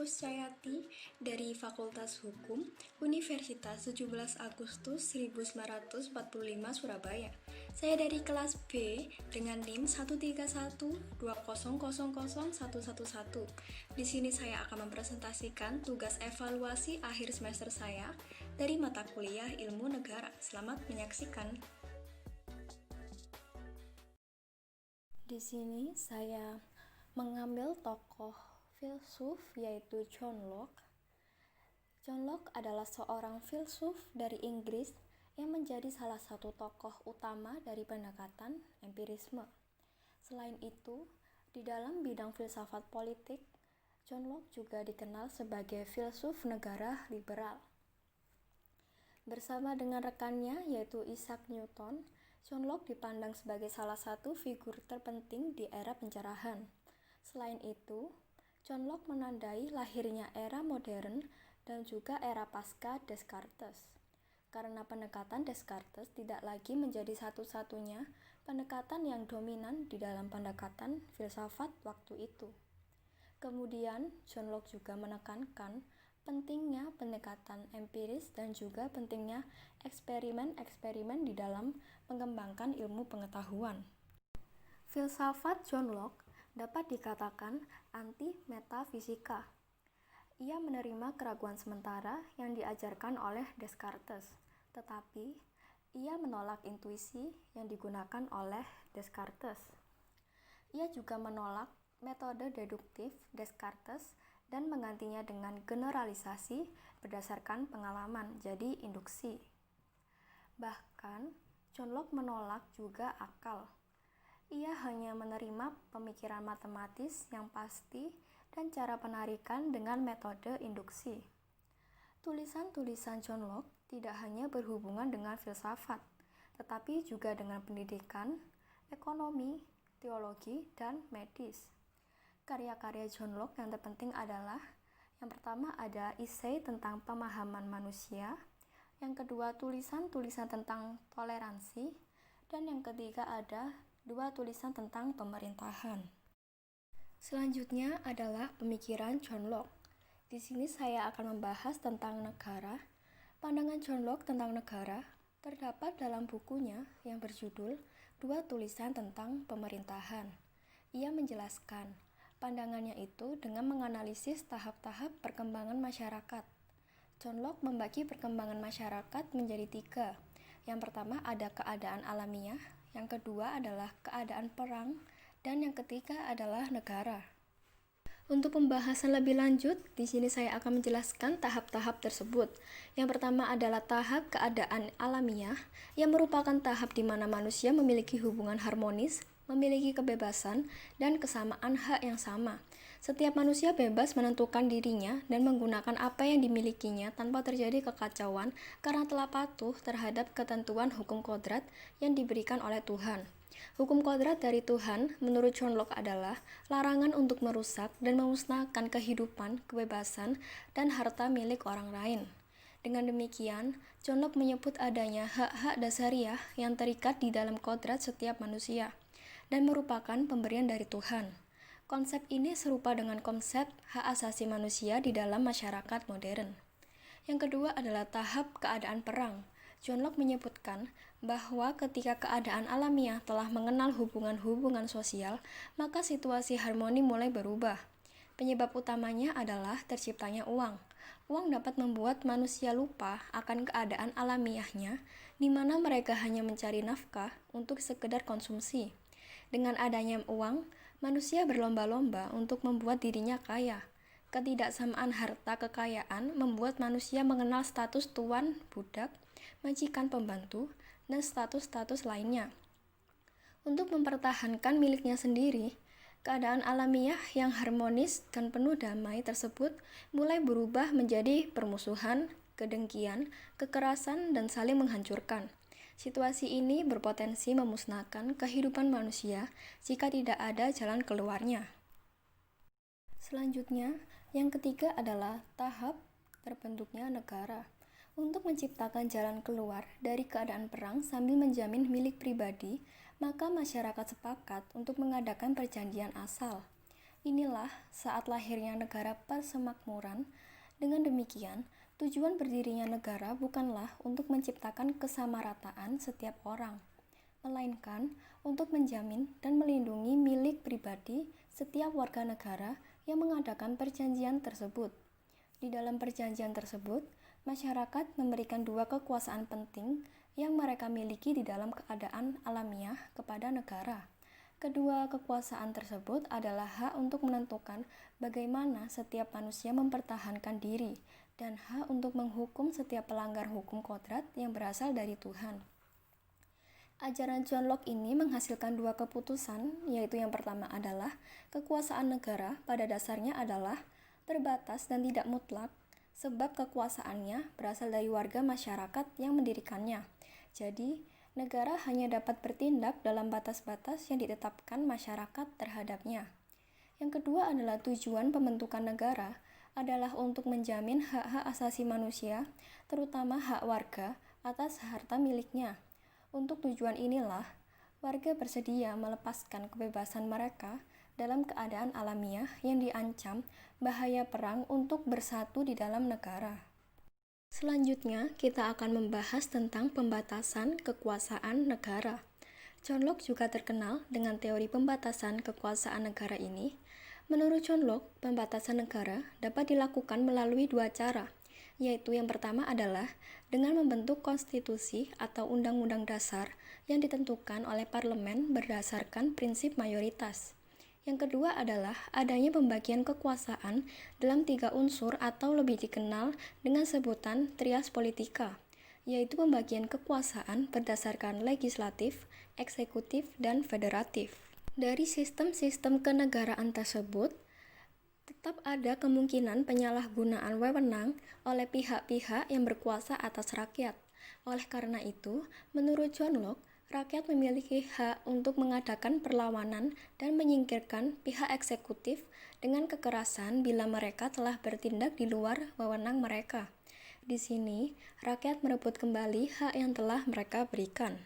Kuscayati dari Fakultas Hukum Universitas 17 Agustus 1945 Surabaya. Saya dari kelas B dengan NIM 13120000111. Di sini saya akan mempresentasikan tugas evaluasi akhir semester saya dari mata kuliah Ilmu Negara. Selamat menyaksikan. Di sini saya mengambil tokoh filsuf yaitu John Locke. John Locke adalah seorang filsuf dari Inggris yang menjadi salah satu tokoh utama dari pendekatan empirisme. Selain itu, di dalam bidang filsafat politik, John Locke juga dikenal sebagai filsuf negara liberal. Bersama dengan rekannya yaitu Isaac Newton, John Locke dipandang sebagai salah satu figur terpenting di era pencerahan. Selain itu, John Locke menandai lahirnya era modern dan juga era pasca Descartes. Karena pendekatan Descartes tidak lagi menjadi satu-satunya pendekatan yang dominan di dalam pendekatan filsafat waktu itu. Kemudian, John Locke juga menekankan pentingnya pendekatan empiris dan juga pentingnya eksperimen-eksperimen di dalam mengembangkan ilmu pengetahuan. Filsafat John Locke dapat dikatakan anti-metafisika. Ia menerima keraguan sementara yang diajarkan oleh Descartes, tetapi ia menolak intuisi yang digunakan oleh Descartes. Ia juga menolak metode deduktif Descartes dan menggantinya dengan generalisasi berdasarkan pengalaman, jadi induksi. Bahkan, John Locke menolak juga akal. Ia hanya menerima pemikiran matematis yang pasti dan cara penarikan dengan metode induksi. Tulisan-tulisan John Locke tidak hanya berhubungan dengan filsafat, tetapi juga dengan pendidikan, ekonomi, teologi, dan medis. Karya-karya John Locke yang terpenting adalah yang pertama ada esai tentang pemahaman manusia, yang kedua tulisan-tulisan tentang toleransi, dan yang ketiga ada dua tulisan tentang pemerintahan. Selanjutnya adalah pemikiran John Locke. Di sini saya akan membahas tentang negara. Pandangan John Locke tentang negara terdapat dalam bukunya yang berjudul Dua Tulisan tentang Pemerintahan. Ia menjelaskan pandangannya itu dengan menganalisis tahap-tahap perkembangan masyarakat. John Locke membagi perkembangan masyarakat menjadi tiga. Yang pertama ada keadaan alamiah, yang kedua adalah keadaan perang, dan yang ketiga adalah negara. Untuk pembahasan lebih lanjut, di sini saya akan menjelaskan tahap-tahap tersebut. Yang pertama adalah tahap keadaan alamiah, yang merupakan tahap di mana manusia memiliki hubungan harmonis, memiliki kebebasan, dan kesamaan hak yang sama. Setiap manusia bebas menentukan dirinya dan menggunakan apa yang dimilikinya tanpa terjadi kekacauan karena telah patuh terhadap ketentuan hukum kodrat yang diberikan oleh Tuhan. Hukum kodrat dari Tuhan menurut John Locke adalah larangan untuk merusak dan memusnahkan kehidupan, kebebasan, dan harta milik orang lain. Dengan demikian, John Locke menyebut adanya hak-hak dasariah yang terikat di dalam kodrat setiap manusia dan merupakan pemberian dari Tuhan. Konsep ini serupa dengan konsep hak asasi manusia di dalam masyarakat modern. Yang kedua adalah tahap keadaan perang. John Locke menyebutkan bahwa ketika keadaan alamiah telah mengenal hubungan-hubungan sosial, maka situasi harmoni mulai berubah. Penyebab utamanya adalah terciptanya uang. Uang dapat membuat manusia lupa akan keadaan alamiahnya, di mana mereka hanya mencari nafkah untuk sekedar konsumsi. Dengan adanya uang, manusia berlomba-lomba untuk membuat dirinya kaya. Ketidaksamaan harta kekayaan membuat manusia mengenal status tuan, budak, majikan pembantu, dan status-status lainnya. Untuk mempertahankan miliknya sendiri, keadaan alamiah yang harmonis dan penuh damai tersebut mulai berubah menjadi permusuhan, kedengkian, kekerasan, dan saling menghancurkan. Situasi ini berpotensi memusnahkan kehidupan manusia jika tidak ada jalan keluarnya. Selanjutnya, yang ketiga adalah tahap terbentuknya negara. Untuk menciptakan jalan keluar dari keadaan perang sambil menjamin milik pribadi, maka masyarakat sepakat untuk mengadakan perjanjian asal. Inilah saat lahirnya negara persemakmuran. Dengan demikian, tujuan berdirinya negara bukanlah untuk menciptakan kesamarataan setiap orang, melainkan untuk menjamin dan melindungi milik pribadi setiap warga negara yang mengadakan perjanjian tersebut. Di dalam perjanjian tersebut, masyarakat memberikan dua kekuasaan penting yang mereka miliki di dalam keadaan alamiah kepada negara. Kedua kekuasaan tersebut adalah hak untuk menentukan bagaimana setiap manusia mempertahankan diri dan hak untuk menghukum setiap pelanggar hukum kodrat yang berasal dari Tuhan. Ajaran John Locke ini menghasilkan dua keputusan, yaitu yang pertama adalah kekuasaan negara pada dasarnya adalah terbatas dan tidak mutlak, sebab kekuasaannya berasal dari warga masyarakat yang mendirikannya. Jadi, negara hanya dapat bertindak dalam batas-batas yang ditetapkan masyarakat terhadapnya. Yang kedua adalah tujuan pembentukan negara adalah untuk menjamin hak-hak asasi manusia, terutama hak warga atas harta miliknya. Untuk tujuan inilah, warga bersedia melepaskan kebebasan mereka dalam keadaan alamiah yang diancam bahaya perang untuk bersatu di dalam negara. Selanjutnya, kita akan membahas tentang pembatasan kekuasaan negara. John Locke juga terkenal dengan teori pembatasan kekuasaan negara ini. Menurut John Locke, pembatasan negara dapat dilakukan melalui dua cara, yaitu yang pertama adalah dengan membentuk konstitusi atau undang-undang dasar yang ditentukan oleh parlemen berdasarkan prinsip mayoritas. Yang kedua adalah adanya pembagian kekuasaan dalam tiga unsur atau lebih dikenal dengan sebutan trias politika, yaitu pembagian kekuasaan berdasarkan legislatif, eksekutif, dan federatif. Dari sistem-sistem kenegaraan tersebut, tetap ada kemungkinan penyalahgunaan wewenang oleh pihak-pihak yang berkuasa atas rakyat. Oleh karena itu, menurut John Locke, rakyat memiliki hak untuk mengadakan perlawanan dan menyingkirkan pihak eksekutif dengan kekerasan bila mereka telah bertindak di luar wewenang mereka. Di sini, rakyat merebut kembali hak yang telah mereka berikan.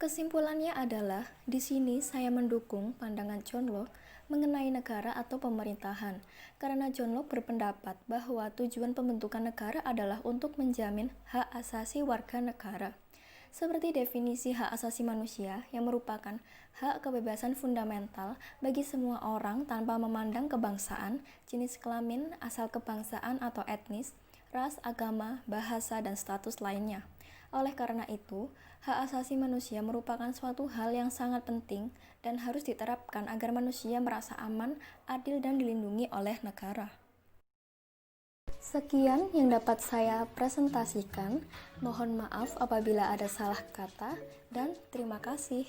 Kesimpulannya adalah, di sini saya mendukung pandangan John Locke mengenai negara atau pemerintahan, karena John Locke berpendapat bahwa tujuan pembentukan negara adalah untuk menjamin hak asasi warga negara. Seperti definisi hak asasi manusia yang merupakan hak kebebasan fundamental bagi semua orang tanpa memandang kebangsaan, jenis kelamin, asal kebangsaan atau etnis, ras, agama, bahasa, dan status lainnya. Oleh karena itu, hak asasi manusia merupakan suatu hal yang sangat penting dan harus diterapkan agar manusia merasa aman, adil, dan dilindungi oleh negara. Sekian yang dapat saya presentasikan. Mohon maaf apabila ada salah kata, dan terima kasih.